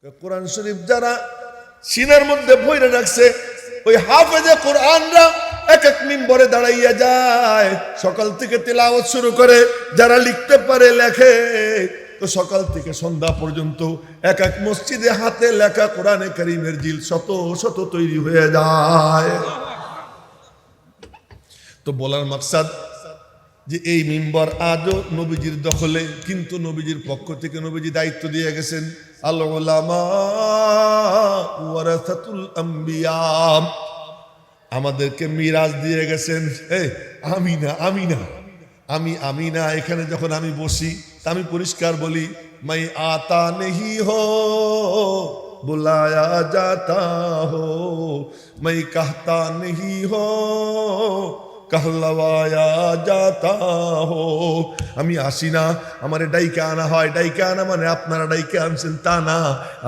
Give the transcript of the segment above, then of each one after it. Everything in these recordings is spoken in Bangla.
কোরআন শরীফ যারা সিনার মধ্যে ভরে রাখছে, ওই হাফেজে কোরআনরা এক এক মিম্বরে দাঁড়াইয়া যায়, সকাল থেকে তিলাওয়াত শুরু করে। যারা লিখতে পারে লেখে, তো সকাল থেকে সন্ধ্যা পর্যন্ত এক এক মসজিদে হাতে লেখা কোরআনে কারীমের জিল শত শত তৈরি হয়ে যায়। তো বলার মাকসাদ যে এই মিম্বর আজও নবীজির দখলে, কিন্তু নবীজির পক্ষ থেকে নবীজি দায়িত্ব দিয়ে গেছেন, আল উলামা ওয়ারাসাতুল আম্বিয়া, আমাদেরকে মিরাজ দিয়ে গেছেন। আমি না এখানে যখন আমি বসি, আমি পরিষ্কার বলি, মাই আতা নেহি হো বুলায়া জাতা হো, মাই কাহতা নেহি হো कहलवाया जाता हो। আমি আসি না, আমারে ডাইকা আনা হয়। ডাইকা আনা মানে আপনারা ডাইকা আনছেন তা না,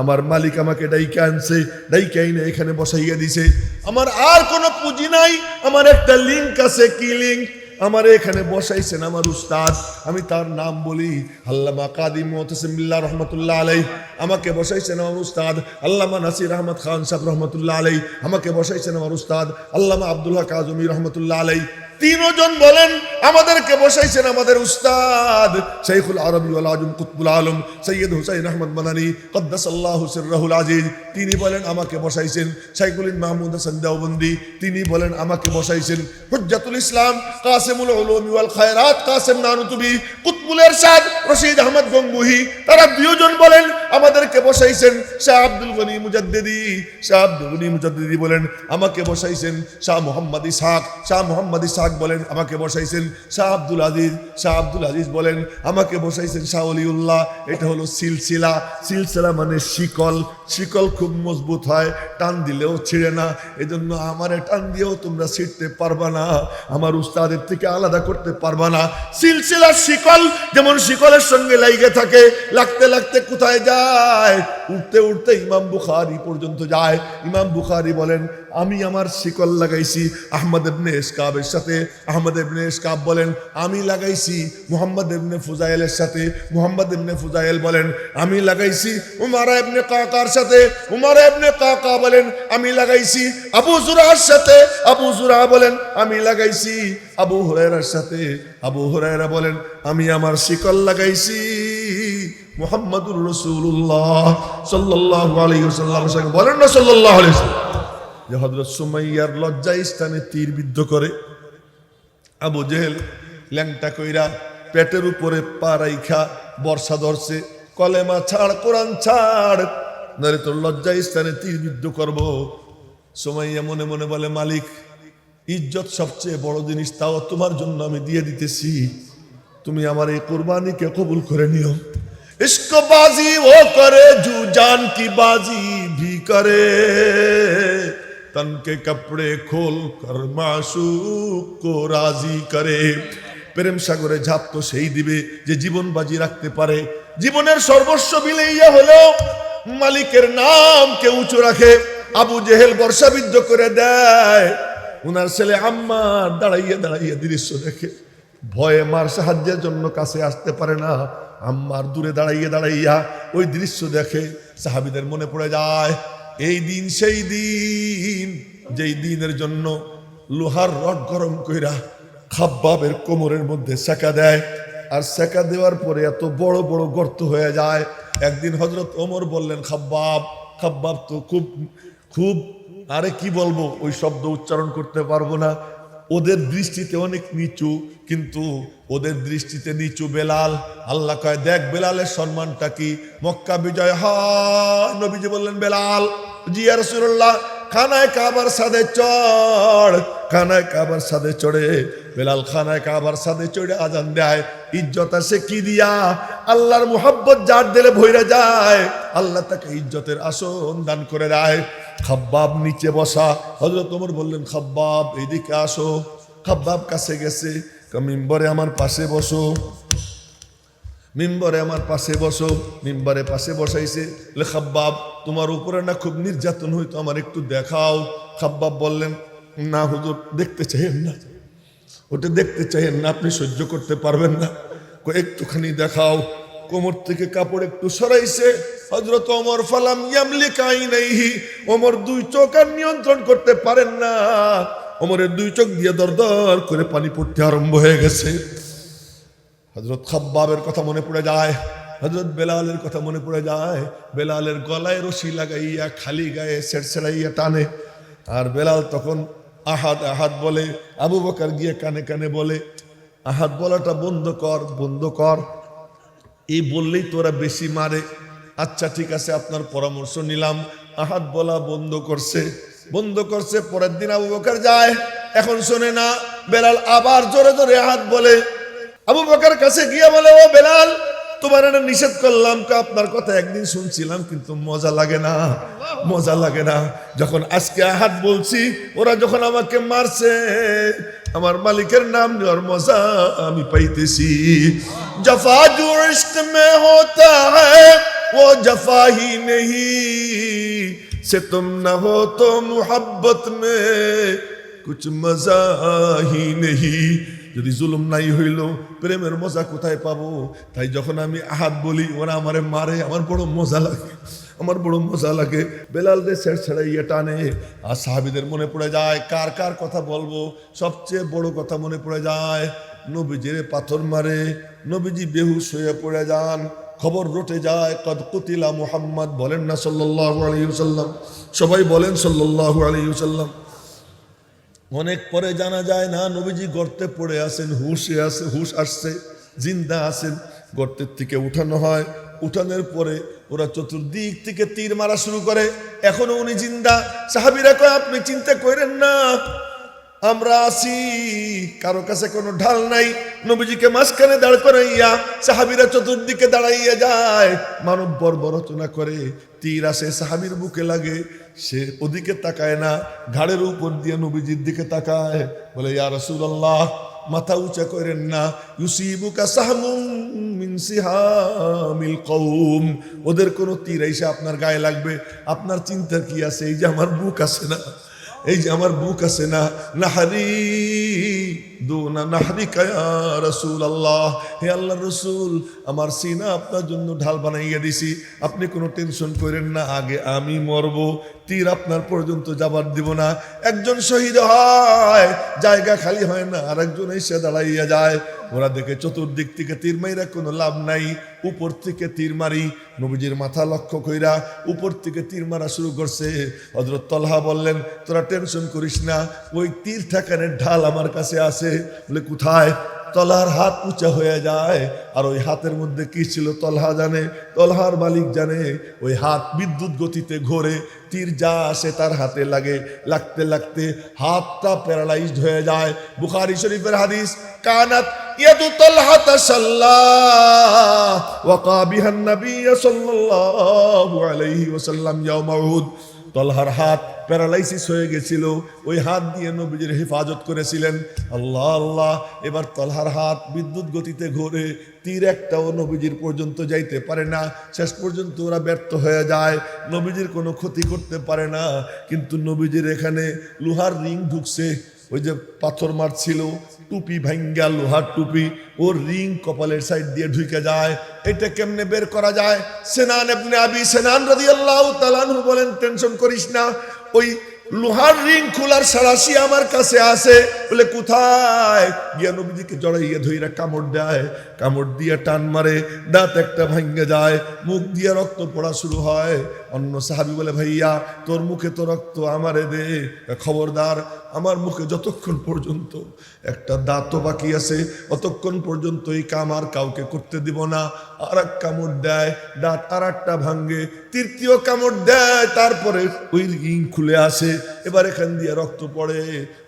আমার মালিক আমাকে ডাইকা আনছে, ডাইকাই না এখানে বসাইয়া দিছে। আমার আর কোনো পুঁজি নাই, আমার একটা লিঙ্ক আছে। কি লিঙ্ক? আমার এখানে বসাইছেন আমার উস্তাদ, আমি তার নাম বলি আল্লামা কাদি মুতাসিম বিল্লাহ রহমতুল্লাহ আলাইহি। আমাকে বসাইছেন আমার উস্তাদ আল্লামা নাসির আহমদ খান সাহেব রহমতুল্লাহ আলাইহি। আমাকে বসাইছেন আমার উস্তাদ আল্লামা আব্দুল হক আজমি রহমতুল্লাহ আলাইহি। তিনজন বলেন আমাদেরকে বসাইছেন আমাদের উস্তাদ শাইখুল আরবি ওয়াল আজম কুতবুল আলম সৈয়দ হুসাইন আহমদ মাদানী কদ্দাসাল্লাহু সিররাহুল আজিজ। তিনি বলেন আমাকে বসাইছেন শাইখুল মাহমুদ হাসান দেওবন্দি। তিনি বলেন আমাকে বসাইছেন হুজ্জাতুল ইসলাম কাসিমুল উলুম ওয়াল খায়রাত কাসিম নানুতুবি কুতবুল ইরশাদ রশিদ আহমদ গঙ্গুহি। তারা দুজন বলেন আমাদেরকে বসাইছেন শাহ আব্দুল গনি মুজাদ্দিদি। শাহ আব্দুল গনি মুজাদ্দিদি বলেন আমাকে বসাইছেন শাহ মোহাম্মদ ইসহাক। শাহ মোহাম্মদ ইসহাক বলেন আমাকে বসাইছেন শাহ আব্দুল আজিজ। শাহ আব্দুল আজিজ বলেন আমাকে বসাইছেন শাহ ওলিউল্লাহ। এটা হলো সিলসিলা। সিলসিলা মানে শিকল। শিকল খুব মজবুত হয়, টান দিলেও ছিঁড়ে না। এজন্য আমারে টান দিয়েও তোমরা ছিঁড়তে পারবা না, আমার উস্তাদের থেকে আলাদা করতে পারবা না। সিলসিলার শিকল যেমন শিকলের সঙ্গে লাইগে থাকে, লাগতে লাগতে কোথায় যায়? উঠতে উঠতে ইমাম বুখারী পর্যন্ত যায়। ইমাম বুখারী বলেন আমি আমার শিকল লাগাইছি আহমদ ইবনে ইসকাবের সাথে। আহমদ ইবনে ইসকাব বলেন আমি লাগাইছি মুহাম্মদ ইবনে ফুজাইলের সাথে। মুহাম্মদ ইবনে ফুজাইল বলেন আমি লাগাইছি উমারা ইবনে কাকার সাথে। উমারা ইবনে কাকা বলেন আমি লাগাইছি আবু জুরার সাথে। আবু জুরা বলেন আমি লাগাইছি আবু হুরায়রার সাথে। আবু হুরায়রা বলেন আমি আমার শিকল লাগাইছি মুহাম্মাদুর রাসূলুল্লাহ সাল্লাল্লাহু আলাইহি ওয়াসাল্লাম। বলেন না সাল্লাল্লাহু আলাইহি ওয়াসাল্লাম। যে হযরত সুমাইয়ার লজ্জা স্থানে তীর বিদ্ধ করে আবু জেহেল ল্যাংটা কইরা পেটের উপরে পা রাইখা বর্ষা ধরছে, কলেমা ছাড়, কোরআন ছাড়, নারে তোর লজ্জা স্থানে তীর বিদ্ধ করব। সুমাইয়া মনে মনে বলে মালিক ইজ্জত সবচেয়ে বড় জিনিস, তাও তোমার জন্য আমি দিয়ে দিতেছি, তুমি আমার এই কুরবানিকে কবুল করে নিও। इश्क बाजी वो करे जो जान की बाजी भी करे, तन के कपड़े खोल कर माशूक को राजी करे। প্রেম সাগরে ঝাঁপ তো সেই দিবে যে জীবন বাজি রাখতে পারে। জীবনের সর্বস্ব বিলিয়ে হলেও মালিকের নামকে উঁচু রাখে। আবু জেহেল বর্ষাবিদ্ধ করে দেয়। উনার ছেলে আম্মার দাঁড়াইয়া দাঁড়াইয়া দৃশ্য দেখে, ভয়ে মার সাহায্যের জন্য কাছে আসতে পারে না। আম্মার দূরে দাঁড়াইয়া দাঁড়াইয়া ওই দৃশ্য দেখে। সাহাবীদের মনে পড়ে যায় এই দিন সেই দিন যেই দিনের জন্য লোহার রড গরম কইরা খাব্বাবের কোমরের মধ্যে সেকা দেয়, আর সেকা দেওয়ার পরে এত বড় বড় গর্ত হয়ে যায়। একদিন হযরত ওমর বললেন খাব্বাব, খাব্বাব তো খুব খুব আরে কি বলবো, ওই শব্দ উচ্চারণ করতে পারবো না। ওদের দৃষ্টিতে অনেক নিচু, কিন্তু ওদের দৃষ্টিতে নিচু বেলাল। আল্লাহ কয় দেখ বেলালের সম্মানটা কি। মক্কা বিজয় হয়, নবীজি বললেন বেলাল জি ইয়া রাসূলুল্লাহ খানায় কাবার সাদে চড়। খানায় কাবার সাদে চড়ে বেলাল খানায় কাবার সাদে চড়ে আজান দেয়। ইজ্জত আসে কি দিয়া? আল্লাহর মুহাব্বত যার দিলে ভইরা যায়, আল্লাহ তাকে ইজ্জতের আসন দান করে দেয়। খাব্বাব নিচে বসা। হযরত ওমর বললেন খাব্বাব এইদিকে আসো। খাব্বাব কাছে গেছে, মিম্বরে আমার পাশে বসো, মিম্বরে আমার পাশে বসো। মিম্বরে পাশে বসাইছে। খাব্বাব তোমার উপরে না খুব নির্যাতন হইতো, আমার একটু দেখাও। খাব্বাব বললেন না হুজুর দেখতে চাইেন না, ওটা দেখতে চাইেন না, আপনি সহ্য করতে পারবেন না, একটুখানি দেখাও। কোমর থেকে কাপড় একটু সরাইছে হযরত ওমর ফালাম ইয়ামলিক আইনাইহি, ওমর দুই চোখ আর নিয়ন্ত্রণ করতে পারেন না, ওমরের দুই চোখ দিয়ে দরদর করে পানি পড়তে আরম্ভ হয়ে গেছে। হযরত খাব্বাবের কথা মনে পড়ে যায়, হযরত বেলালের কথা মনে পড়ে যায়। বেলালের গলায় রশি লাগাইয়া খালি গায়ে ছেড়ছাড়াইয়া টানে, আর বেলাল তখন আহাদ আহাদ বলে। আবু বকর গিয়ে কানে কানে বলে, আহাদ বলাটা বন্ধ কর, বন্ধ কর। এই বললেই তোরা বেশি মারে। আচ্ছা ঠিক আছে, আপনার পরামর্শ নিলাম। আহাদ বলা বন্ধ করছে, বন্ধ করছে। পরের দিন আবু বকর যায়, এখন শোনে না। বেলাল আবার জোরে জোরে আহাদ বলে। আবু বকর কাছে গিয়ে বলে, ও বেলাল, তোমার এটা নিষেধ করলাম, আপনার কথা একদিন শুনছিলাম, কিন্তু মজা লাগে না, মজা লাগে না। যখন আজকে আহাদ বলছি, ওরা যখন আমাকে মারছে, আমার মালিকের নাম নেওয়ার মজা আমি পাইতেছি। জফা জো ইশক মে হোতা হ্যায় वो जफा ही नहीं, से तुम न हो तो मोहब्बत में कुछ मजा ही नहीं। যদি জুলুম নাই হইল, প্রেমের মজা কোথায় পাবো? তাই যখন আমি আহাদ বলি, ওরা আমারে মারে, আমার বড় মজা লাগে, আমার বড় মজা লাগে। বেলাল রে ছেড়ছাড়াইয়া টানে। আর সাহাবীদের মনে পড়ে যায়, কার কার কথা বলবো? সবচেয়ে বড় কথা মনে পড়ে যায়, নবীজির পাথর মারে, নবীজি বেহুশ হয়ে পড়ে যান। খবর রটে যায়, কদ কুতিলা মুহাম্মদ, বলেন না সাল্লাল্লাহু আলাইহি ওয়াসাল্লাম, সবাই বলেন সাল্লাল্লাহু আলাইহি ওয়াসাল্লাম। অনেক পরে জানা যায় না নবীজি গর্তে পড়ে আছেন, হুশে আছে, হুশ আসছে, জিন্দা আছেন। গর্তের থেকে উঠানো হয়, উঠানোর পরে ওরা চতুর্দিক থেকে তীর মারা শুরু করে, এখনো উনি জিন্দা। সাহাবীরা কয়, আপনি চিন্তা করেন না, আমরা আছি, কারো কাছে কোনো ঢাল নাই। নবীজিকে মাঝখানে দাঁড় করাইয়া সাহাবীরা চতুর্দিকে দাঁড়াইয়া যায়, মানব বর্বরচনা করে। তীর আসে সাহাবীর বুকে লাগে, সে ওদিকে তাকায় না, ঘাড়ের উপর দিয়ে নবীজির দিকে তাকায়, বলে, ইয়া রাসূলুল্লাহ, মাথা উঁচা করেন না, ইউসিবুকা সাহমুম মিন সিহামিল কওম, ওদের কোনো তীর এসে আপনার গায়ে লাগবে, আপনার চিন্তা কি আছে? এই যে আমার বুক আছে না, এই যে আমার বুক আছে না, নাহারি দুনা নাহরিকা ইয়া রাসূলুল্লাহ, হে আল্লাহর রাসূল, আমার সিনা আপনার জন্য ঢাল বানাইয়া দিছি, আপনি কোনো টেনশন করেন না, আগে আমি মরব, তীর আপনার পর্যন্ত যাবার দিব না। একজন শহীদ হয়, জায়গা খালি হয় না, আর একজন এসে দাঁড়াইয়া যায়। ওরা দেখে চতুর্দিক থেকে তীর মাইরা কোনো লাভ নাই, উপর থেকে তীর মারি। নবীজির মাথা লক্ষ্য কইরা উপর থেকে তীর মারা শুরু করছে। হযরত তালহা বললেন, তোরা টেনশন করিস না, ওই তীর ঠাকানের ঢাল আমার কাছে আছে। বলে, কোথায়? তলহার হাত উঁচা হয়ে যায়, আর ওই হাতের মধ্যে কি ছিল তলহা জানে, তলহার মালিক জানে। ওই হাত বিদ্যুৎ গতিতে ঘোরে, তীর যা আসে তার হাতে লাগে, লাগতে লাগতে হাতটা প্যারালাইজড হয়ে যায়। বুখারী শরীফের হাদিস, কানাত ইয়াদু তালহা তাশাল্লাহ ওয়াকা বিহান নবী সাল্লাল্লাহু আলাইহি ওয়াসাল্লাম ইয়াউমা উহুদ। তলহার হাত প্যারালাইসিস হয়ে গেছিল, ওই হাত দিয়ে নবীজির হেফাজত করেছিলেন। আল্লাহ আল্লাহ, এবার তলহার হাত বিদ্যুৎ গতিতে ঘোরে, তীর একটাও নবীজির পর্যন্ত যাইতে পারে না। শেষ পর্যন্ত ওরা ব্যর্থ হয়ে যায়, নবীজির কোনো ক্ষতি করতে পারে না। কিন্তু নবীজির এখানে লোহার রিং ঢুকছে, ওই যে পাথর মারছিল, টুপি ভাঙ্গা, লোহার টুপি, ওর রিং কপালের সাইড দিয়ে ঢুকে যায়। এটা কেমনে বের করা যায়? সিনান ইবনে আবি সিনান রাদিয়াল্লাহু তাআলা আনহু বলেন, টেনশন করিস না, ওই লোহার রিং খোলার সারাশি আমার কাছে আছে। বলে, কোথায়? গিয়া নবীজিকে জড়াইয়া ধইরা কামড় দেয়, কামড় দিয়ে টান মারে, দাঁত একটা ভাঙ্গে যায়, মুখ দিয়ে রক্ত পড়া শুরু হয়। অন্য সাহাবী বলে, ভাইয়া তোর মুখে তো রক্ত, আমারে দে। খবরদার, আমার মুখে যতক্ষণ পর্যন্ত একটা দাঁতও বাকি আছে, অতক্ষণ পর্যন্ত এই কাম আর কাউকে করতে দিব না। আর এক কামড় দেয়, দাঁত আর একটা ভাঙ্গে, তৃতীয় কামড় দেয়, তারপরে ওই রিং খুলে আসে, এবার এখান দিয়ে রক্ত পড়ে।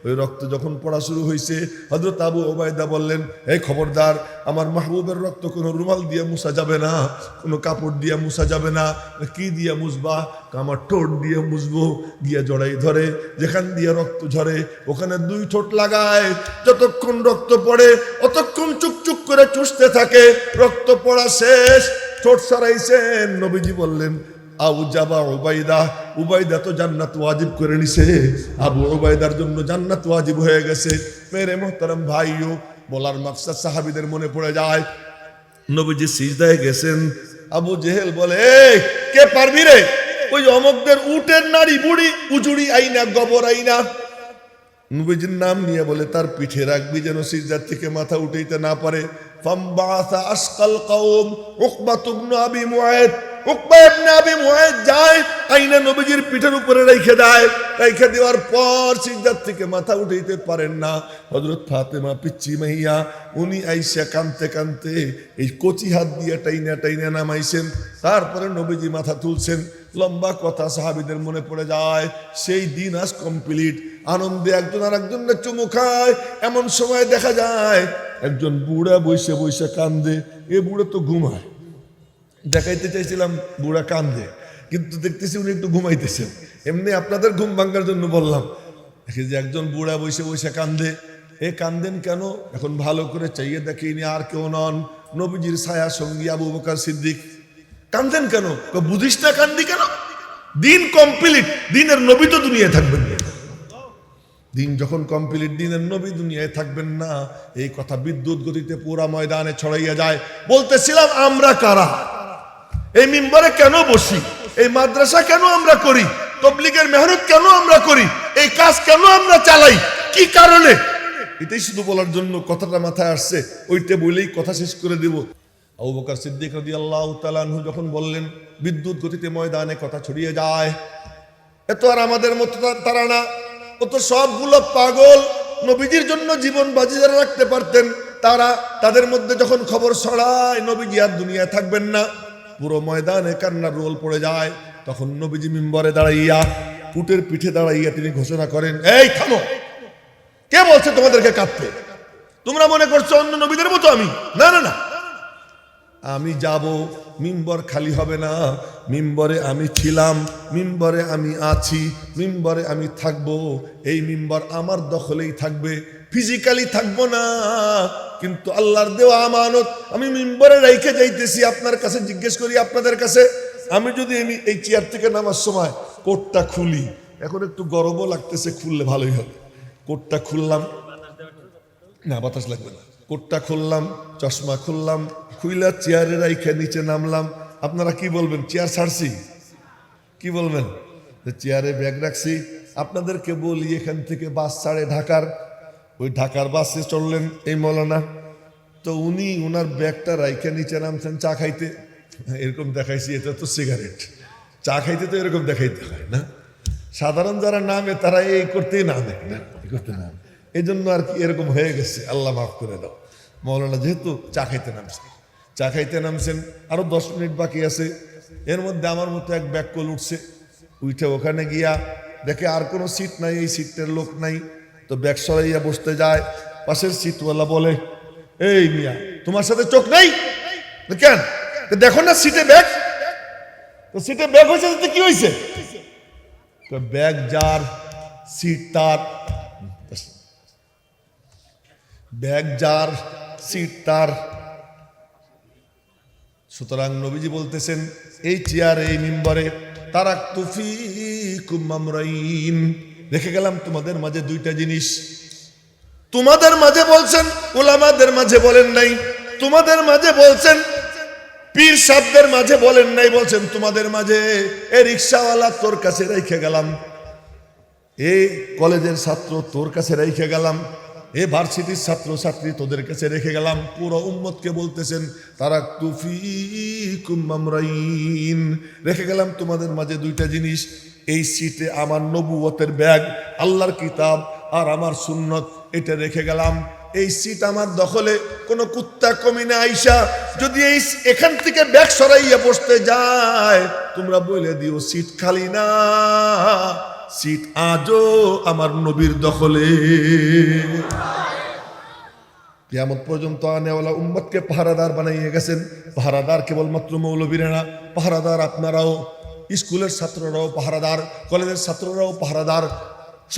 ওই রক্ত যখন পড়া শুরু হয়েছে, হযরত আবু উবাইদা বললেন, এই খবরদার, আমার মাহবুবের রক্ত কোনো রুমাল দিয়ে মুছা যাবে না, কোনো কাপড় দিয়ে মুছা যাবে না। কি দিয়ে মুছবা? আমার ঠোঁট দিয়ে মুছবো। গিয়া জড়াই ধরে, যেখান দিয়ে রক্ত ঝরে ওখানে দুই ঠোঁট লাগায়, যতক্ষণ রক্ত পড়ে অতক্ষণ চুকচুক করে চুষতে থাকে। রক্ত পড়া শেষ, ঠোঁট সরাইছেন, নবীজি বললেন, আবু জাবা উবাইদা, উবাইদা তো জান্নাত ওয়াজিব করে নিছে, আবু উবাইদার জন্য জান্নাত ওয়াজিব হয়ে গেছে। মেরে মোহতারাম ভাইও, বলার মাকসাদ সাহাবীদের মনে পড়ে যায়, নবীজি সিজদায় গেছেন। আবু জেহেল বলে, এই কে পারবি রে ওই অমকদের উটের নাড়ি বুড়ি উজুড়ি আইনা গোবর আইনা। নবীজির নাম নিয়ে বলে তার পিঠে রাখবি যেন সিজদার থেকে মাথা উঠাইতে না পারে। ফামবাসা আসকাল কওম উকবা ইবনে আবি মুআইদ, উকবা ইবনে আবি মুআইদ যায় আইনা নবীজির পিঠের উপরে রেখে দেয়। রেখে দেওয়ার পর সিজদার থেকে মাথা উঠাইতে পারেন না। হযরত ফাতেমা পিচ্চি মাইয়া উনি আইসা কানতে কানতে এই কচি হাত দিয়ে টাইনা টাইনা নামাইছেন। তারপরে নবীজি মাথা তুলছেন। লম্বা কথা সাহাবীদের মনে পড়ে যায়। সেই দিন আজ কমপ্লিট। আনন্দে একজন আর একজনের চুমু খায়। এমন সময় দেখা যায় একজন বুড়া বসে বসে কান্দে। এ বুড়া তো ঘুমায়। দেখাইতে চাইছিলাম বুড়া কান্দে, কিন্তু দেখতেছি উনি একটু ঘুমাইতেছেন। এমনি আপনাদের ঘুম ভাঙার জন্য বললাম। দেখি যে একজন বুড়া বসে বসে কান্দে। এ কান্দেন কেন? এখন ভালো করে চাইয়ে দেখে ইনি আর কেউ নন, নবীজির ছায়া সঙ্গী আবু বকর সিদ্দিক। কান্দেন কেন? বুঝিস না কান্দি কেন? দিন কমপ্লিট, দিনের নবী তো দুনিয়ায় থাকবেন না। দিন যখন কমপ্লিট, দিনের নবী দুনিয়ায় থাকবেন না, এই কথা বিদ্যুৎ গতিতে পুরা ময়দানে ছড়াইয়া যায়। বলতেছিলাম আমরা কারা, এই মিম্বরে কেন বসি, এই মাদ্রাসা কেন আমরা করি, তাবলীগের মেহনত কেন আমরা করি, এই কাজ কেন আমরা চালাই, কি কারণে? এটাই শুধু বলার জন্য কথাটা মাথায় আসছে। ওইটা বলেই কথা শেষ করে দিব। আবু বকর সিদ্দিক রাদিয়াল্লাহু তাআলা আনহু যখন বললেন, বিদ্যুৎ গতিতে ময়দানে কথা ছড়িয়ে যায়। এত আর আমাদের মতো তারা না, ও তো সবগুলো পাগল। নবীজির জন্য জীবন বাজি যারা রাখতে পারতেন তারা, তাদের মধ্যে যখন খবর ছড়ায় নবীজি আর দুনিয়ায় থাকবেন না, পুরো ময়দানে কান্নার রোল পড়ে যায়। তখন নবীজি মিম্বরে দাঁড়াইয়া, উটের পিঠে দাঁড়াইয়া তিনি ঘোষণা করেন, এই থামো, কে বলছে তোমাদেরকে কাঁদতে? তোমরা মনে করছো অন্য নবীদের মতো আমি? না না না, আমি যাব, মিম্বর খালি হবে না। মিম্বরে আমি ছিলাম, মিম্বরে আমি আছি, মিম্বরে আমি থাকব। এই মিম্বর আমার দখলেই থাকবে, ফিজিক্যালি থাকবো না, কিন্তু আল্লাহর দেওয়া আমানত আমি মিম্বরে রেখে যাইতেছি। আপনার কাছে জিজ্ঞেস করি, আপনাদের কাছে, আমি যদি এই চেয়ার থেকে নামার সময় কোটটা খুলি, এখন একটু গরমও লাগতেছে, খুললে ভালোই হবে। কোটটা খুললাম, না বাতাস লাগবে না, কোটটা খুললাম, চশমা খুললাম, খুইলা চেয়ারে রাইখে নিচে নামলাম। আপনারা কি বলবেন? চেয়ার ছাড়ছি? কি বলবেন? চেয়ারে ব্যাগ রাখছি। আপনাদেরকে বলি, এখান থেকে বাস ছাড়ে ঢাকার, ওই ঢাকার বাসে চললেন এই মৌলানা, তো উনি ওনার ব্যাগটা রাইখে নিচে নামছেন চা খাইতে। এরকম দেখাইছি, এটা তো সিগারেট। চা খাইতে তো এরকম দেখাইতে হয় না? সাধারণ যারা নামে তারা এই করতেই নামে না, করতে নামে। এই জন্য আর কি এরকম হয়ে গেছে, আল্লাহ মাফ করে দাও। মৌলানা যেহেতু চা খাইতে নামছেন, আরো 10 মিনিট বাকি আছে। এর মধ্যে আমার মতো এক ব্যাককল উঠছে, উঠে ওখানে গিয়া দেখে আর কোনো সিট নাই, এই সিটটার লোক নাই, তো ব্যাগ সরাইয়া বসতে যায়। পাশের সিটওয়ালা বলে, এই মিয়া, তোমার সাথে চোখ নাই কেন? দেখো না সিটে ব্যাগ, তো সিটে ব্যাগ হয়েছে, কি হয়েছে? তো ব্যাগ যার, সিট তার, ব্যাগ যার, সিট তার। সুতরাং নবীজি বলতেছেন, এই চেয়ারে, এই মিম্বরে তারাকতু ফীকুম আমরাইন, রেখে গেলাম তোমাদের মাঝে দুইটা জিনিস। তোমাদের মাঝে বলছেন, উলামাদের মাঝে বলেন নাই। তোমাদের মাঝে বলছেন, পীর সাহেবদের মাঝে বলেন নাই, বলছেন তোমাদের মাঝে। এ রিকশাওয়ালা তোর কাছে রেখে গেলাম, এই কলেজের ছাত্র তোর কাছে রেখে গেলাম, এ ভার্সিটির ছাত্র ছাত্রী তোদের কাছে রেখে গেলাম। পুরো উম্মতকে বলতেছেন, তারাকতু ফীকুম আমরাইন, রেখে গেলাম তোমাদের মাঝে দুইটা জিনিস। এই সিটে আমার নবুয়তের ব্যাগ, আল্লাহর কিতাব আর আমার সুন্নত, এটা রেখে গেলাম। এই সিট আমার দখলে। কোন কুত্তা কমিনা আইসা যদি এখান থেকে ব্যাগ সরাইয়া বসতে যায়, তোমরা বলে দিও সিট খালি না, সিট আজও আমার নবীর দখলে। কিয়ামত পর্যন্ত আনেওয়ালা উম্মতকে পাহারাদার বানাইয়ে গেছেন। পাহারাদার কেবলমাত্র মৌলবীরা না, পাহারাদার আপনারাও, স্কুলের ছাত্ররাও পাহারাদার, কলেজের ছাত্ররাও পাহারাদার,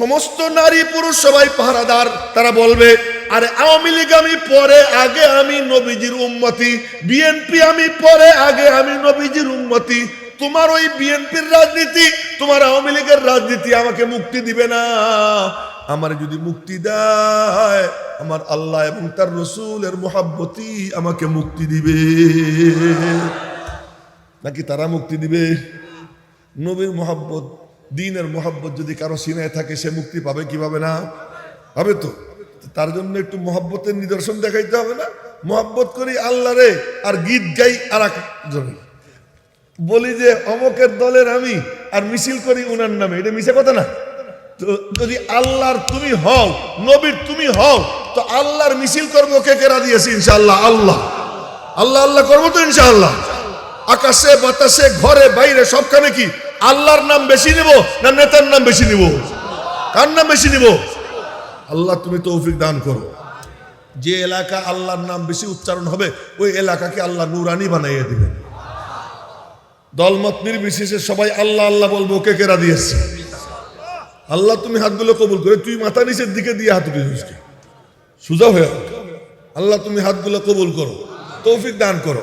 সমস্ত নারী পুরুষ সবাই পাহারাদার। তারা বলবে, আরে আওয়ামী লীগ আমি পরে, আগে আমি নবীজির উম্মতি, বিএনপি আমি পরে, আগে আমি নবীজির উম্মতি। তোমার ওই বিএনপির রাজনীতি, তোমার আওয়ামী লীগের রাজনীতি আমাকে মুক্তি দিবে না। আমার যদি মুক্তি দেয় আমার আল্লাহ এবং তার রসুলের মুহাব্বতই আমাকে মুক্তি দিবে। নাকি তারা মুক্তি দিবে? নবীর মুহাব্বত, দ্বীনের মুহাব্বত যদি কারো সিনায় থাকে সে মুক্তি পাবে কি পাবে না? পাবে তো। তার জন্য একটু মুহাব্বতের নিদর্শন দেখাইতে হবে না? মুহাব্বত করি আল্লাহ রে, আর গীত গাই আর একজনে, বলি যে অমকের দলের আমি, আর মিছিল করি উনার নামে, এটা মিছে কথা না? তো যদি আল্লাহর তুমি হও, নবীর তুমি হও, তো আল্লাহর মিছিল করবো কে কে রাজি আছে? ইনশাআল্লাহ আল্লাহ আল্লাহ আল্লাহ করবো তো ইনশাআল্লাহ। আকাশে বাতাসে ঘরে বাইরে সবখানে কি আল্লাহর নাম বেশি নিব না নেতার নাম বেশি নিব? কার নাম বেশি নিব? আল্লাহ তুমি তৌফিক দান করো। যে এলাকা আল্লাহর নাম বেশি উচ্চারণ হবে ওই এলাকাকে আল্লাহ নুরানি বানাইয়ে দিবেন। দলমত নির্বিশেষে সবাই আল্লাহ আল্লাহ বলবো কে কে রাজি আছে? আল্লাহ তুমি হাতগুলো কবুল করে, তুই মাথা নিচের দিকে দিয়ে হাত উঠিস সুজা হয়ে, আল্লাহ তুমি হাতগুলো কবুল করো, তৌফিক দান করো।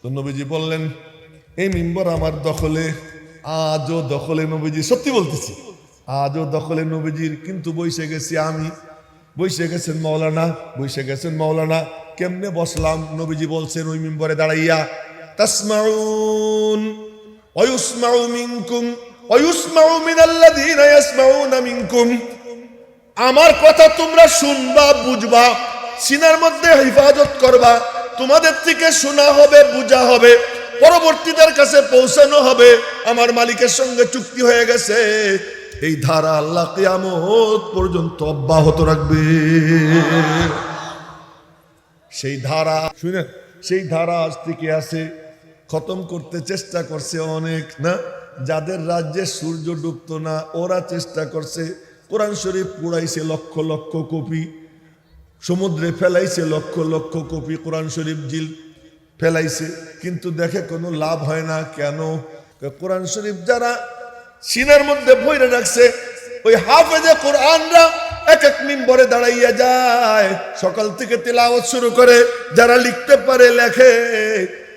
তো নবীজি বললেন এই মিম্বর আমার দখলে, আজও দখলে নবীজি, সত্যি বলতেছি আজও দখলে নবীজির, কিন্তু বসে গেছি আমি, বসে গেছেন মৌলানা, বসে গেছেন মৌলানা। কেমনে বসলাম? নবীজি বলছেন ওই মিম্বরে দাঁড়াইয়া, তাসমাউন ওয়ায়ুসমাউ মিনকুম ওয়ায়ুসমাউ মিনাল্লাযীনা ইয়াসমাউনা মিনকুম, আমার কথা তোমরা শুনবা, বুঝবা, সিনার মধ্যে হেফাজত করবা, তোমাদের থেকে শোনা হবে, বুঝা হবে, পরবর্তীদের কাছে পৌঁছানো হবে। আমার মালিকের সঙ্গে চুক্তি হয়ে গেছে, এই ধারা আল্লাহ কিয়ামত পর্যন্ত অব্যাহত রাখবে। সেই ধারা শুনেন, সেই ধারা আজ থেকে আছে, খতম করতে চেষ্টা করছে অনেক না, যাদের রাজ্যে সূর্য ডুবতো না ওরা চেষ্টা করছে, কোরআন শরীফ পুড়াইছে লক্ষ লক্ষ কপি, সমুদ্রে ফেলাইছে লক্ষ লক্ষ কপি কোরআন শরীফ জিল ফেলাইছে, কিন্তু দেখে কোনো লাভ হয় না। কেন? কোরআন শরীফ যারা সিনার মধ্যে ভইরা রাখছে, ওই হাফেজে কোরআনরা এক এক মিম্বরে দাঁড়াইয়া যায়, সকাল থেকে তিলাওয়াত শুরু করে, যারা লিখতে পারে লেখে,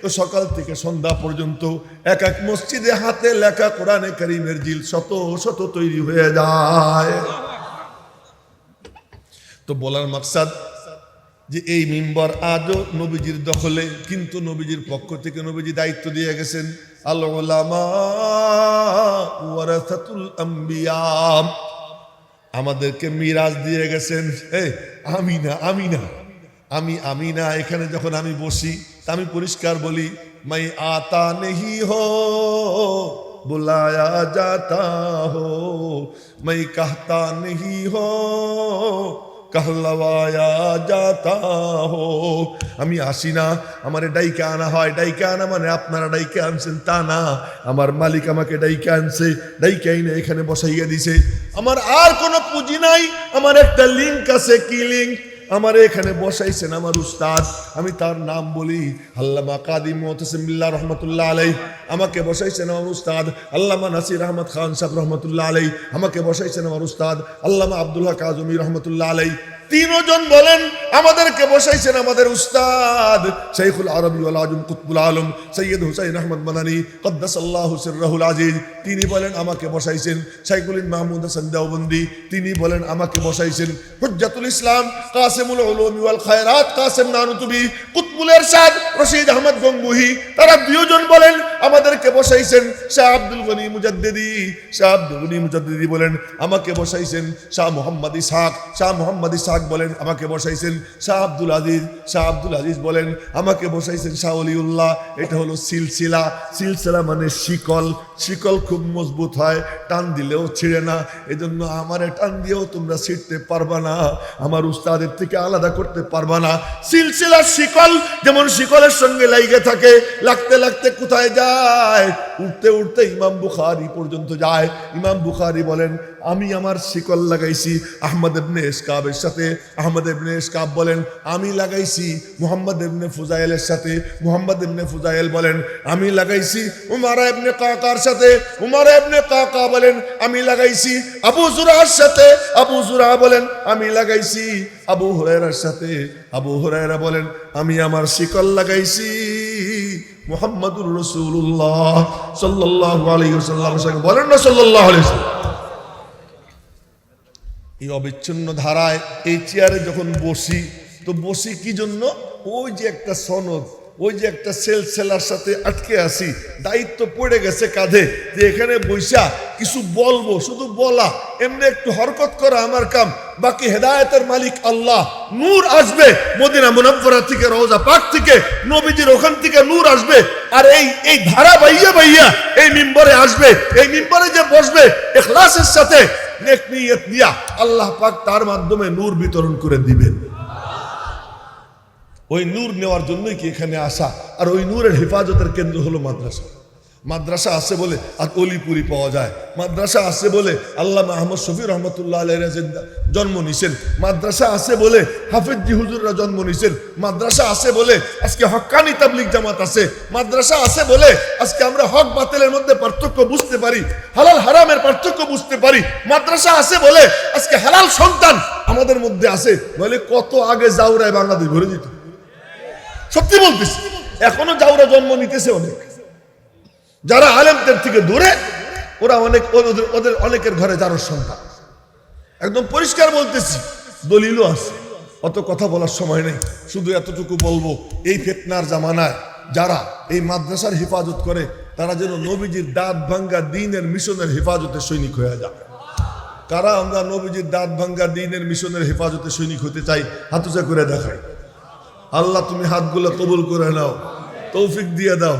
তো সকাল থেকে সন্ধ্যা পর্যন্ত এক এক মসজিদে হাতে লেখা কোরআনে কারীমের জিল শত শত তৈরি হয়ে যায়। তো বলার মাকসাদ যে এই মিম্বর আজও নবীজির দখলে, কিন্তু নবীজির পক্ষ থেকে নবীজি দায়িত্ব দিয়ে গেছেন, আল উলামা ওয়ারাসাতুল আম্বিয়া, আমাদেরকে মিরাজ দিয়ে গেছেন। আমি না এখানে যখন আমি বসি তা আমি পরিষ্কার বলি, মাই আতা নেহি হো বুলায়া জাতা হো, মাই কাহতা নেহি হো कहलवाया जाता हो। আমি আসি না, আমার ডাইকে আনা হয়, ডাইকে আনা মানে আপনারা ডাইকে আনছেন তা না, আমার মালিক আমাকে ডাইকে আনছে, ডাইকে আইনে এখানে বসাইয়া দিছে। আমার আর কোনো পুঁজি নাই, আমার একটা লিঙ্ক আছে। কি লিঙ্ক? আমার এখানে বসাইছেন আমার উস্তাদ, আমি তার নাম বলি আল্লামা কাদি মুতাসিম বিল্লাহ রহমতুল্লাহ আলাইহি, আমাকে বসাইছেন আমার উস্তাদ আল্লামা নাসির আহমদ খান সাহেব রহমতুল্লাহ আলাইহি, আমাকে বসাইছেন আমার উস্তাদ আল্লামা আব্দুল হক আজমি রহমতুল্লাহ আলাইহি। তিনজন বলেন আমাদেরকে বসাইছেন আমাদের উস্তাদ শাইখুল আরবি ওয়াল আজম কুতবুল আলম সৈয়দ হুসাইন আহমদ মাদানী কদ্দাসাল্লাহু সিররাহুল আজিজ, তিনি বলেন আমাকে বসাইছেন শাইখুল মাহমুদ হাসান দেওবন্দি, তিনি বলেন আমাকে বসাইছেন হুজ্জাতুল ইসলাম কাসিমুল উলুম ওয়াল খায়রাত কাসিম নানুতুবি কুতবুল ইরশাদ রশিদ আহমদ গঙ্গুহি, তারা দুইজন বলেন আমাদেরকে বসাইছেন শাহ আব্দুল গনি মুজাদ্দিদি, শাহ আব্দুল গনি মুজাদ্দিদি বলেন আমাকে বসাইছেন শাহ মুহাম্মদ ইসহাক, শাহ মুহাম্মদ ইসহাক বলেন আমাকে বসাইছেন শাহ আব্দুল আজিজ, শাহ আব্দুল আজিজ বলেন আমাকে বসাইছেন শাহ ওলিউল্লাহ। এটা হলো সিলসিলা, সিলসিলা মানে শিকল, শিকল খুব মজবুত হয়, টান দিলেও ছিঁড়ে না, এজন্য আমারে টান দিয়েও তোমরা ছিঁড়তে পারবা না, আমার উস্তাদের থেকে আলাদা করতে পারবা না। সিলসিলা শিকল যেমন শিকলের সঙ্গে লাইগে থাকে, লাগতে লাগতে কোথায় যায়? উঠতে উঠতে ইমাম বুখারী পর্যন্ত যায়। ইমাম বুখারী বলেন আমি আমার শিকল লাগাইছি আহমদ ইবনে ইসকাবের সাথে, আহমদ ইবনে ইসকাব বলেন আমি লাগাইছি মুহাম্মদ ইবনে ফুজাইলের সাথে, মুহাম্মদ ইবনে ফুজাইল বলেন আমি লাগাইছি উমারা ইবনে কাকার সাথে, উমারা ইবনে কাকা বলেন আমি লাগাইছি আবু জুরার সাথে, আবু জুরা বলেন আমি লাগাইছি আবু হুরায়রার সাথে, আবু হুরায়রা বলেন আমি আমার শিকল লাগাইছি মুহাম্মাদুর রাসূলুল্লাহ সাল্লাল্লাহু আলাইহি ওয়াসাল্লামের সঙ্গে বলেন না সাল্লাল্লাহু আলাইহি ওয়াসাল্লাম। এই অবিচ্ছিন্ন ধারায় এই চেয়ারে যখন বসি তো বসি কি জন্য? ওই যে একটা সনদ, ওই যে একটা সেলসেলার সাথে আটকে আছি, দায়িত্ব পড়ে গেছে কাঁধে যে এখানে বৈশা কিছু বলবো, শুধু বলা, এমনি একটু হরকত করা আমার কাম, বাকি হেদায়েতের মালিক আল্লাহ। নূর আসবে মদিনা মুনাফফরা থেকে, রওজা পাক থেকে, নবীজির ওখান থেকে নূর আসবে, আর এই ধারা বাইয়া বাইয়া এই মিম্বরে আসবে। এই মিম্বরে যে বসবে ইখলাসের সাথে নেক নিয়ত নিয়া, আল্লাহ পাক তার মাধ্যমে নূর বিতরণ করে দিবেন। ওই নূর নেওয়ার জন্যই কি এখানে আসা। আর ওই নূরের হেফাজতের কেন্দ্র হলো মাদ্রাসা। মাদ্রাসা আছে বলে আর অলিপুরি পাওয়া যায়। মাদ্রাসা আছে বলে আল্লামা আহমদ শফি রহমতুল্লাহ আলাইহি জন্ম নিছেন। মাদ্রাসা আছে বলে হাফিজি হুজুররা জন্ম নিছেন। মাদ্রাসা আছে বলে আজকে হক্কানি তাবলিগ জামাত আছে। মাদ্রাসা আছে বলে আজকে আমরা হক বাতিলের মধ্যে পার্থক্য বুঝতে পারি, হালাল হারামের পার্থক্য বুঝতে পারি। মাদ্রাসা আছে বলে আজকে হালাল সন্তান আমাদের মধ্যে আছে, বলে কত আগে জাউরায় বাংলাদেশ ভরে দিত। সত্যি বলতেছি, এখনো জাউরা জন্ম নিতেছে অনেক। যারা আলেমদের থেকে দূরে, ওরা অনেক, ওদের অনেকের ঘরে জারোর সন্তান। একদম পরিষ্কার বলতেছি, দলিলও আছে। অত কথা বলার সময় নেই, শুধু এতটুকু বলবো, এই ফিতনার জামানায় যারা এই মাদ্রাসার হেফাজত করে, তারা যেন নবীজির দাঁত ভাঙ্গা দ্বীনের মিশনের হেফাজতে সৈনিক হয়ে যায়। কারা আমরা নবীজির দাঁত ভাঙ্গা দ্বীনের মিশনের হেফাজতে সৈনিক হতে চাই? হাত উঁচা করে দেখাই। আল্লাহ তুমি হাতগুলো কবুল করে নাও, তৌফিক দিয়ে দাও।